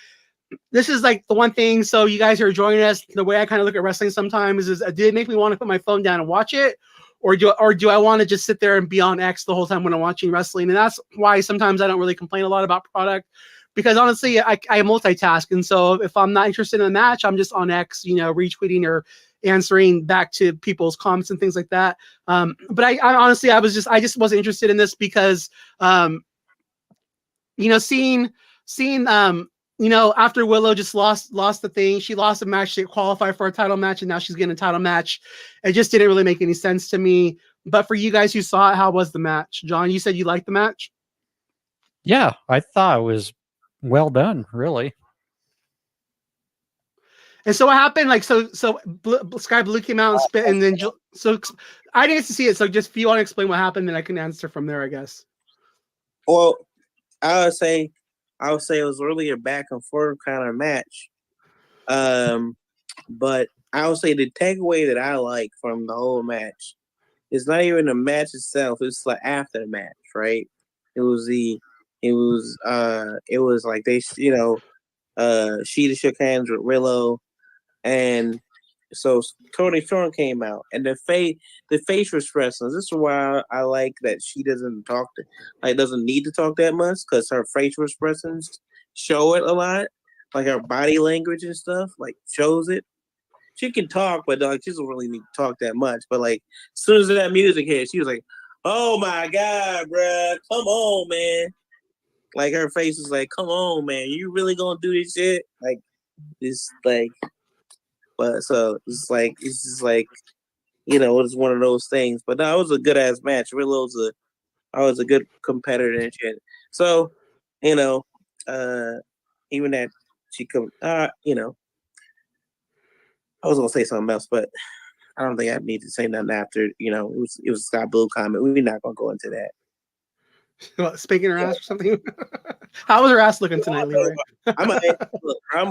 A: this is like the one thing. So you guys who are joining us, the way I kind of look at wrestling sometimes is did it make me want to put my phone down and watch it? Or do I want to just sit there and be on X the whole time when I'm watching wrestling? And that's why sometimes I don't really complain a lot about product, because honestly, I multitask. And so if I'm not interested in a match, I'm just on X, retweeting or answering back to people's comments and things like that. But I honestly, I just wasn't interested in this because, seeing after Willow just lost the thing, she lost a match to qualify for a title match, and now she's getting a title match. It just didn't really make any sense to me. But for you guys who saw it, how was the match? John, you said you liked the match?
B: Yeah, I thought it was well done, really.
A: And so what happened? Like, so Sky Blue came out and spit, and then so I didn't get to see it. So just if you want to explain what happened, then I can answer from there, I guess.
E: Well, I would say it was really a back and forth kind of match. But I would say the takeaway that I like from the whole match is not even the match itself, it's like after the match, right? It was like they, Sheeta shook hands with Willow, and so Tony Storm came out, and the facial expressions. This is why I like that she doesn't doesn't need to talk that much, because her facial expressions show it a lot, like her body language and stuff, like shows it. She can talk, but she doesn't really need to talk that much. But like, as soon as that music hit, she was like, "Oh my god, bruh, come on, man!" Like her face was like, "Come on, man, you really gonna do this shit?" Like it's like, but so it's just like, it's one of those things. But no, it was a good ass match. Willow's a good competitor and shit. So, even that she could, I was gonna say something else, but I don't think I need to say nothing after. It was Scott Blue comment. We're not gonna go into that.
A: What, spanking her ass or something? How was her ass looking tonight, Leroy?
E: I'm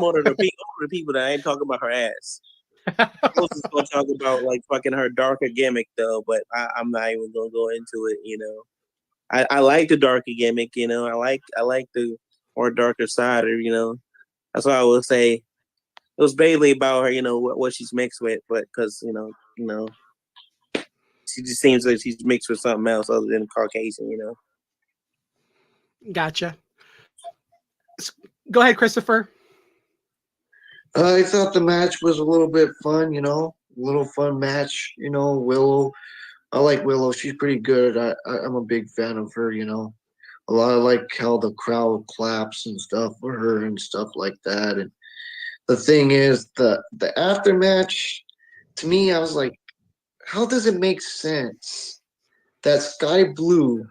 E: one of the people that ain't talking about her ass. I was just gonna talk about like fucking her darker gimmick though, but I'm not even gonna go into it. I like the darker gimmick. I like the more darker side, or that's why I would say. It was basically about her, what she's mixed with, but because she just seems like she's mixed with something else other than Caucasian,
A: Gotcha. Go ahead, Christopher.
D: I thought the match was a little bit fun, a little fun match. Willow, I like Willow. She's pretty good. I'm a big fan of her. A lot of like how the crowd claps and stuff for her and stuff like that. And the thing is, the after match, to me, I was like, how does it make sense that Sky Blue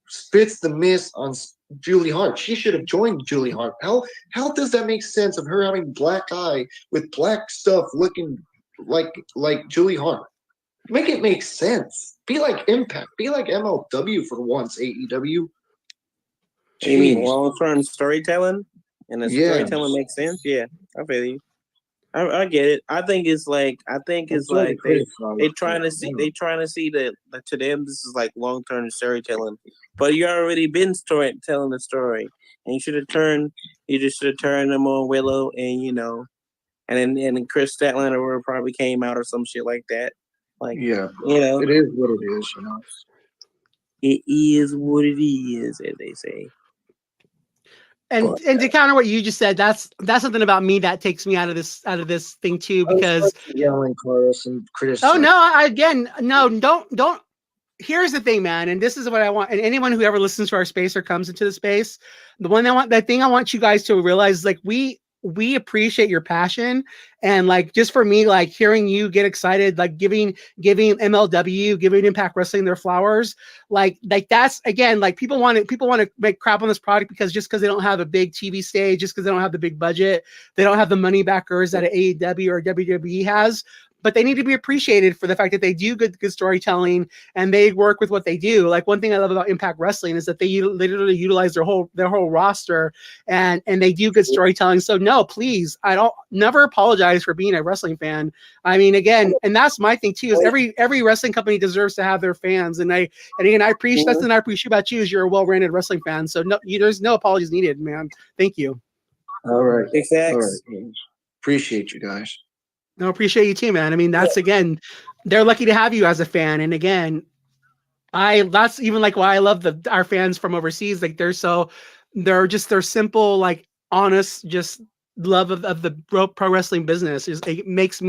D: spits the mist on Julie Hart? She should have joined Julie Hart. How does that make sense of her having black eye with black stuff looking like Julie Hart? Make it make sense. Be like Impact. Be like MLW for once, AEW.
E: You mean long-term storytelling? And the
D: Yeah.
E: storytelling makes sense? Yeah, I feel you. I get it. I think it's like they trying to see that to them this is like long-term storytelling, but you already been telling the story, and you just should have turned them on Willow, and and then Chris Statlander probably came out or some shit like that. Like,
D: yeah, it is what it is.
E: It is what it is, as they say.
A: And to counter what you just said, that's something about me that takes me out of this thing too, because
D: yelling Carlos and criticizing.
A: Oh no, don't. Here's the thing, man, and this is what I want. And anyone who ever listens to our space or comes into the space, the thing I want you guys to realize is like we appreciate your passion, and like just for me, like hearing you get excited, like giving MLW, giving Impact Wrestling their flowers, like that's again, like people want to make crap on this product because they don't have a big TV stage, just because they don't have the big budget, they don't have the money backers that AEW or WWE has. But they need to be appreciated for the fact that they do good storytelling and they work with what they do. Like one thing I love about Impact Wrestling is that they literally utilize their whole roster and they do good storytelling. So no, please, never apologize for being a wrestling fan. I mean, again, and that's my thing too, is every wrestling company deserves to have their fans. And I appreciate that's the thing I appreciate about you is you're a well-rounded wrestling fan. So no, there's no apologies needed, man. Thank you.
D: All right.
E: Exactly.
D: All right. Appreciate you guys.
A: No, appreciate you too, man. I mean, that's again, they're lucky to have you as a fan. And again, that's even like why I love our fans from overseas. Like they're simple, like honest, just love of the pro wrestling business. It reminds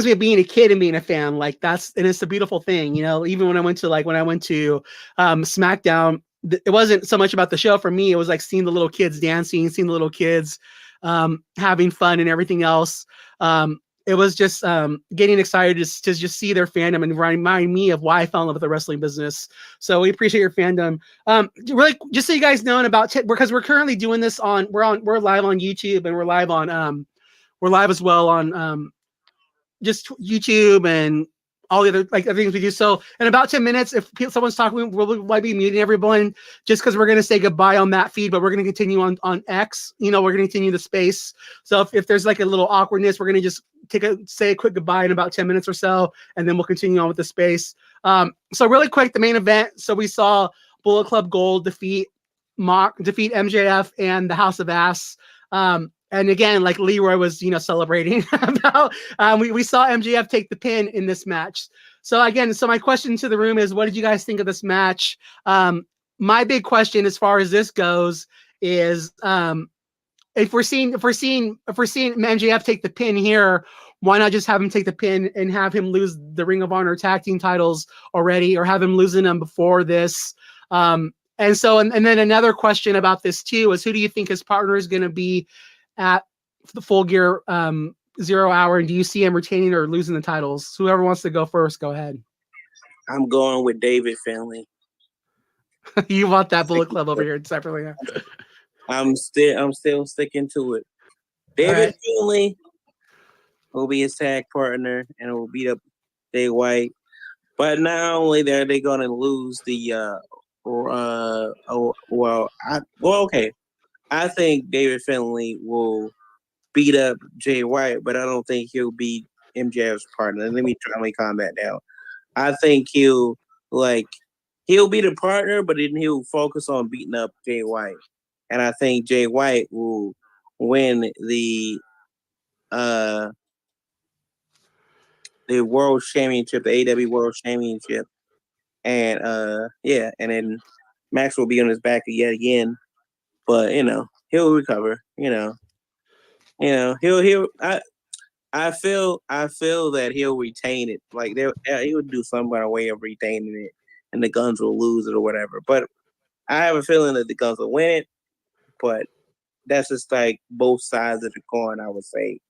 A: me of being a kid and being a fan. Like and it's a beautiful thing, even when I went to SmackDown, it wasn't so much about the show for me. It was like seeing the little kids dancing, seeing the little kids having fun and everything else. It was just getting excited to just see their fandom and remind me of why I fell in love with the wrestling business. So we appreciate your fandom. Really, just so you guys know, because we're currently doing this we're live on YouTube, and we're live as well on just YouTube and all the other like other things we do. So in about 10 minutes, if someone's talking, we'll might be muting everyone just because we're going to say goodbye on that feed, but we're going to continue on X. We're going to continue the space. So if there's like a little awkwardness, we're going to just say a quick goodbye in about 10 minutes or so, and then we'll continue on with the space. So really quick, the main event. So we saw Bullet Club Gold defeat MJF and the House of Ass. And again, like Leroy was, celebrating about, we saw MJF take the pin in this match. So again, my question to the room is, what did you guys think of this match? My big question as far as this goes is, if we're seeing MJF take the pin here, why not just have him take the pin and have him lose the Ring of Honor tag team titles already, or have him losing them before this? And then another question about this too is, who do you think his partner is going to be at the Full Gear 0 Hour, and do you see him retaining or losing the titles? Whoever wants to go first, go ahead.
E: I'm going with David Finlay.
A: You want that Bullet Club over here separately? Yeah.
E: I'm still sticking to it. David Finlay will be his tag partner and will beat up Jay White. But not only are they going to lose the I think David Finlay will beat up Jay White, but I don't think he'll beat MJF's partner. Let me calm that down. I think he'll be the partner, but then he'll focus on beating up Jay White. And I think Jay White will win the World Championship, the AEW World Championship. And and then Max will be on his back yet again. But he'll recover. I feel that he'll retain it. Like he would do some kind of way of retaining it, and the Guns will lose it or whatever. But I have a feeling that the Guns will win it. But that's just like both sides of the coin, I would say.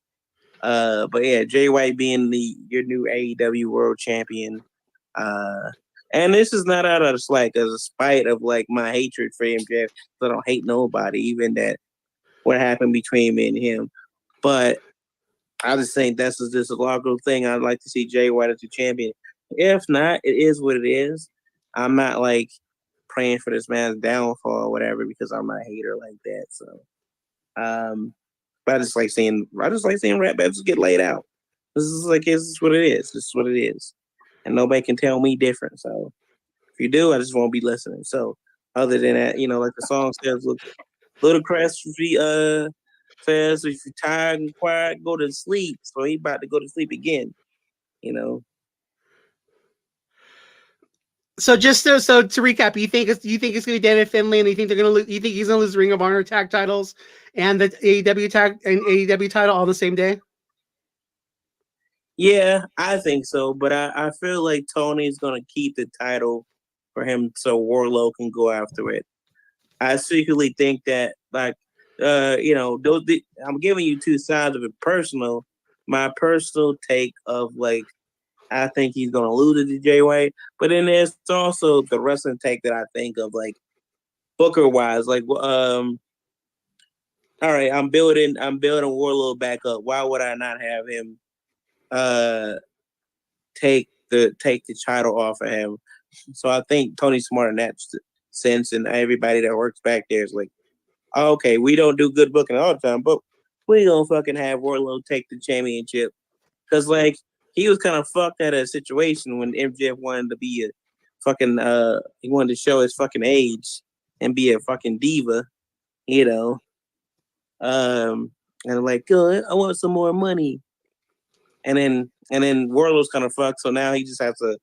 E: But yeah, Jay White being your new AEW World Champion. And this is not out of a spite of like my hatred for MJF. I don't hate nobody, even that what happened between me and him. But I just think that's just a logical thing. I'd like to see Jay White as the champion. If not, it is what it is. I'm not like praying for this man's downfall or whatever because I'm not a hater like that. So, but I just like seeing rap battles get laid out. This is what it is. This is what it is, and nobody can tell me different. So, if you do, I just won't be listening. So, other than that, like the song says, look, Ludacris says if you're tired and quiet, go to sleep. So he about to go to sleep again.
A: So just so to recap, you think it's gonna be David Finlay, and you think he's gonna lose the Ring of Honor tag titles and the AEW tag and AEW title all the same day?
E: Yeah, I think so, but I feel like Tony's gonna keep the title for him so Wardlow can go after it. I secretly think that I'm giving you two sides of it. My personal take of I think he's gonna lose it to Jay White, but then there's also the wrestling take that I think of Booker wise. All right, I'm building Wardlow back up. Why would I not have him take the title off of him? So I think Tony's smart in that sense, and everybody that works back there is like, okay, we don't do good booking all the time, but we gonna fucking have Wardlow take the championship because he was kind of fucked at a situation when MJF wanted to be a fucking he wanted to show his fucking age and be a fucking diva, and good, I want some more money, and then Wardlow's kind of fucked, so now he just has to,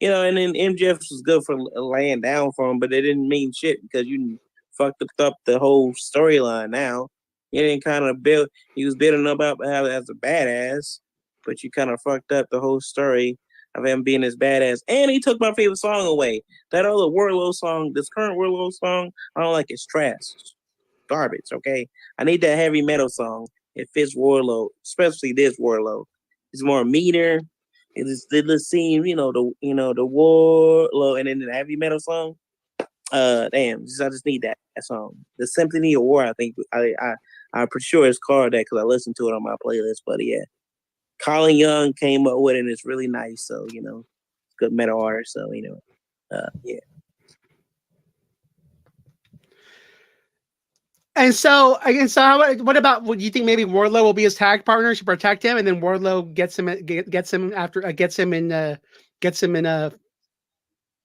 E: and then MJF was good for laying down for him, but it didn't mean shit because you fucked up the whole storyline. Now you didn't kind of build. He was building up as a badass, but you kind of fucked up the whole story of him being his badass. And he took my favorite song away. That other Wardlow song, this current Wardlow song, I don't like. It's trash, garbage. Okay, I need that heavy metal song. It fits Wardlow, especially this Wardlow. It's more meaner. It's the scene, the Wardlow, and then the heavy metal song. I just need that song. The Symphony of War. I think I'm pretty sure it's called that because I listened to it on my playlist. But yeah, Colin Young came up with it, and it's really nice. So good metal artist. So yeah.
A: And so what about? Would you think maybe Wardlow will be his tag partner to protect him, and then Wardlow gets him in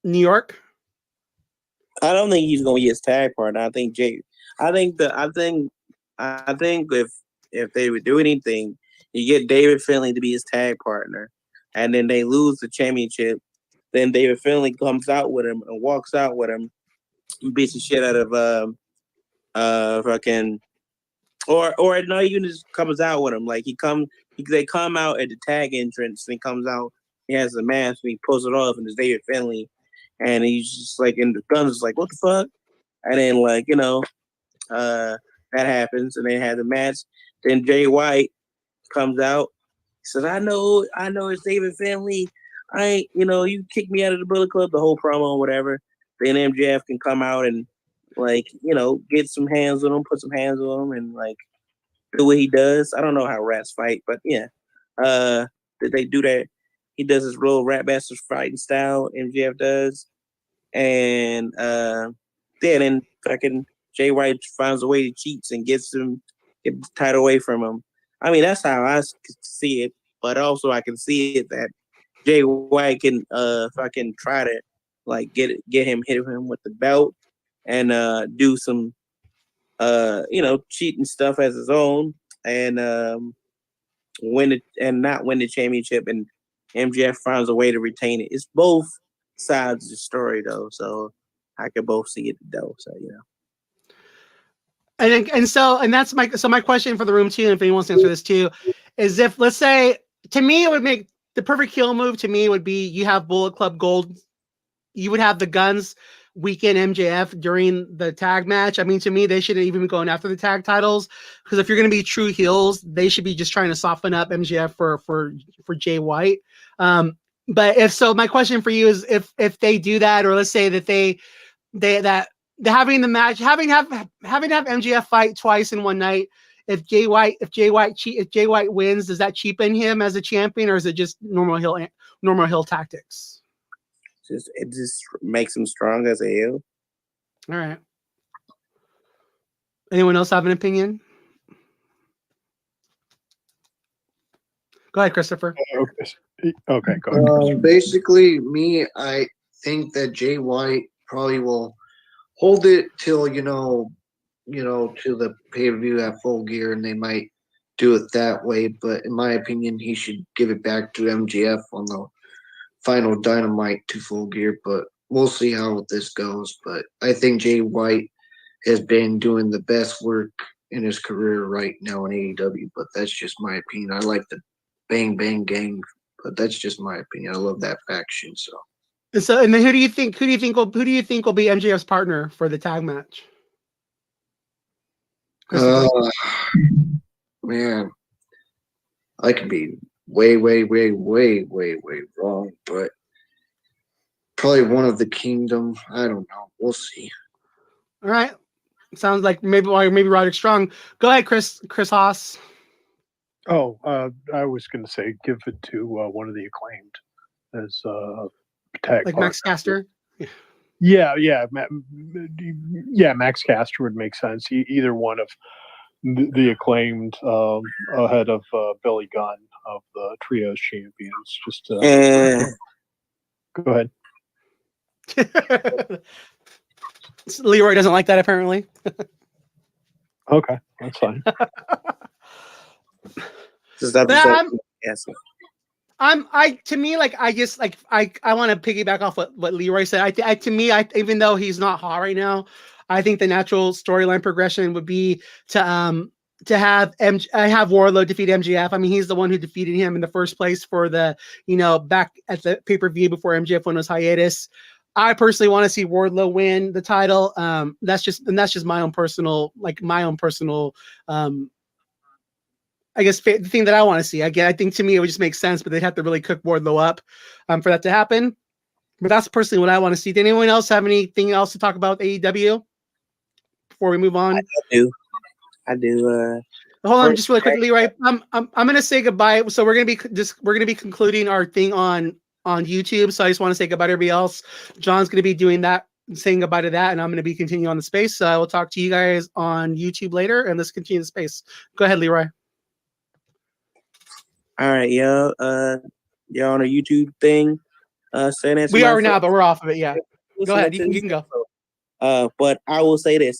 A: New York?
E: I don't think he's gonna be his tag partner. I think if they would do anything, you get David Finlay to be his tag partner, and then they lose the championship. Then David Finlay comes out with him and walks out with him, and beats the shit out of fucking, or no, he even just comes out with him. Like they come out at the tag entrance, and he comes out. He has the mask, and he pulls it off, and it's David Finlay, and he's just like, and the Guns is like, what the fuck? And then that happens, and they had the match. Then Jay White comes out, says, I know it's David Finlay. You kicked me out of the Bullet Club, the whole promo, whatever. Then MJF can come out and get some hands on him, put some hands on him, and do what he does. I don't know how rats fight, but yeah. Did they do that? He does his real Rat Bastard fighting style, MJF does. And then fucking Jay White finds a way to cheat and get the title away from him. I mean, that's how I see it. But also I can see it that Jay White can fucking try to hit him with the belt and do some cheating stuff as his own and not win the championship, and MJF finds a way to retain it. It's both sides of the story though, so I could both see it though. So
A: And that's my question for the room too, and if anyone wants to answer this too, is if, let's say, to me, it would make the perfect heel move to me would be you have Bullet Club Gold, you would have the Guns weaken MJF during the tag match. I mean, to me, they shouldn't even be going after the tag titles, because if you're going to be true heels, they should be just trying to soften up MJF for Jay White. But if so, my question for you is if they do that, or let's say that they having the match, having to have MJF fight twice in one night. If Jay White wins, does that cheapen him as a champion, or is it just normal heel tactics?
E: It just makes him strong as a heel.
A: All right. Anyone else have an opinion? Go ahead, Christopher.
C: Okay, go ahead.
D: Basically, I think that Jay White probably will hold it till to the pay-per-view at Full Gear, and they might do it that way. But in my opinion, he should give it back to MJF on the final Dynamite to Full Gear. But we'll see how this goes. But I think Jay White has been doing the best work in his career right now in AEW. But that's just my opinion. I like the Bang Bang Gang, but that's just my opinion. I love that faction.
A: And then who do you think will be MJF's partner for the tag match?
D: Man, I could be way wrong, but probably one of the Kingdom. I don't know. We'll see.
A: All right. Sounds like maybe Roderick Strong. Go ahead, Chris Haas.
C: Oh, I was going to say give it to one of the Acclaimed as tag
A: like
C: partner.
A: Max Caster.
C: Yeah, Max Caster would make sense. Either one of the Acclaimed ahead of Billy Gunn of the Trios champions. Just go ahead.
A: Leroy doesn't like that, apparently.
C: Okay, that's fine.
A: I want to piggyback off what Leroy said. Even though he's not hot right now, I think the natural storyline progression would be to have Wardlow defeat MJF. I mean, he's the one who defeated him in the first place for the, back at the pay-per-view before MJF went on his hiatus. I personally want to see Wardlow win the title. That's just my own personal, I guess the thing that I want to see. Again, I think to me it would just make sense, but they'd have to really cook Wardlow up for that to happen. But that's personally what I want to see. Did anyone else have anything else to talk about AEW before we move on?
E: I do.
A: Hold on,
E: Or-
A: just really quickly, Leroy. I'm gonna say goodbye. So we're gonna be concluding our thing on YouTube. So I just want to say goodbye to everybody else. John's gonna be doing that, saying goodbye to that, and I'm gonna be continuing on the space. So I will talk to you guys on YouTube later, and let's continue the space. Go ahead, Leroy.
E: All right, y'all. Y'all on a YouTube thing. Saying that to
A: We
E: my
A: are now,
E: friends.
A: but we're off of it. Yeah. Go
E: Listen
A: ahead.
E: to
A: You
E: this
A: can go.
E: episode. But I will say this.